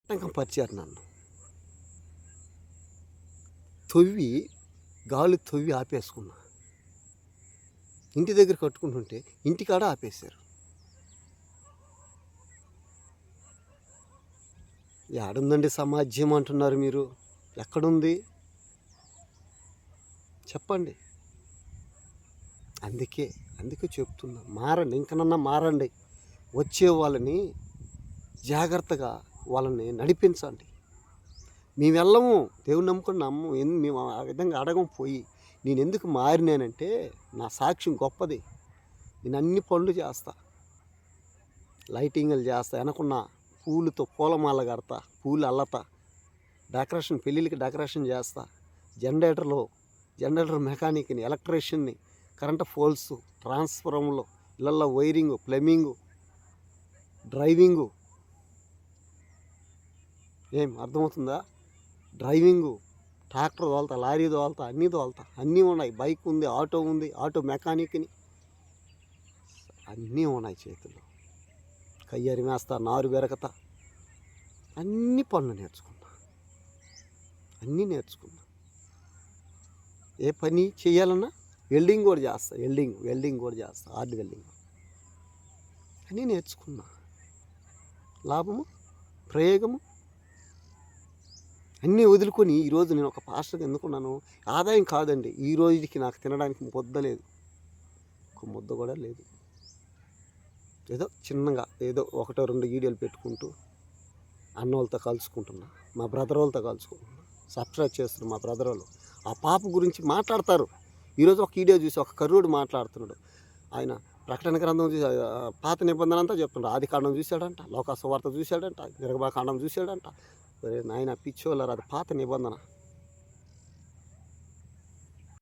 ఆటంకం పరిచారు నన్ను. తొవ్వి గాలి తొవ్వి ఆపేసుకున్నా. ఇంటి దగ్గర కట్టుకుంటుంటే ఇంటికాడ ఆపేశారు. ఏడుందండి సమాజం అంటున్నారు మీరు? ఎక్కడుంది చెప్పండి. అందుకే చెప్తున్నా, మారండి, ఇంకనన్నా మారండి. వచ్చే వాళ్ళని జాగ్రత్తగా వాళ్ళని నడిపించండి. మేము వెళ్ళము, దేవుని నమ్ముకొని మేము ఆ విధంగా అడగం. పోయి నేను ఎందుకు మారినానంటే నా సాక్ష్యం గొప్పది. నేను అన్ని పనులు చేస్తా, లైటింగ్లు చేస్తా, వెనకున్న పూలతో పూలమాల కడతా, పూలు అల్లతా, డెకరేషన్, పెళ్ళిళ్ళకి డెకరేషన్ చేస్తా, జనరేటర్ మెకానిక్ని, ఎలక్ట్రీషియన్ని, కరెంటు పోల్స్, ట్రాన్స్ఫార్మర్లు, ఇళ్ళల్లో వైరింగు, ప్లంబింగు, డ్రైవింగు. ఏం అర్థమవుతుందా? డ్రైవింగు, ట్రాక్టర్ తోలుతా, లారీ తోలుతా, అన్నీ ఉన్నాయి. బైక్ ఉంది, ఆటో ఉంది, ఆటో మెకానిక్ని, అన్నీ ఉన్నాయి చేతుల్లో. కయ్యరి మేస్తా, నారు బెరకతా, అన్ని పనులు నేర్చుకున్నా. ఏ పని చేయాలన్నా వెల్డింగ్ కూడా చేస్తా, హార్డ్ వెల్డింగ్ అన్నీ నేర్చుకున్నా. లాభము, ప్రయోగము అన్నీ వదులుకొని ఈరోజు నేను ఒక పాస్టర్గా ఎందుకున్నాను? ఆదాయం కాదండి, ఈ రోజుకి నాకు తినడానికి ముద్ద లేదు, ఒక ముద్ద కూడా లేదు. ఏదో చిన్నగా ఒకటో రెండు వీడియోలు పెట్టుకుంటూ అన్న వాళ్ళతో కలుసుకుంటున్నా, మా బ్రదర్ వాళ్ళతో కలుసుకుంటున్నా, సబ్స్క్రైబ్ చేస్తున్నా. మా బ్రదర్ వాళ్ళు ఆ పాప గురించి మాట్లాడతారు. ఈరోజు ఒక వీడియో చూసి ఒక కర్రుడు మాట్లాడుతున్నాడు. ఆయన ప్రకటన గ్రంథం చూసి పాత నిబంధన అంతా చెప్తున్నాడు. ఆది కాండం చూశాడంట, లోకాసువార్త చూశాడంట, నిర్గమాకాండం చూశాడంట. నాయన పిచ్చోళ్ళారు, అది పాత నిబంధన.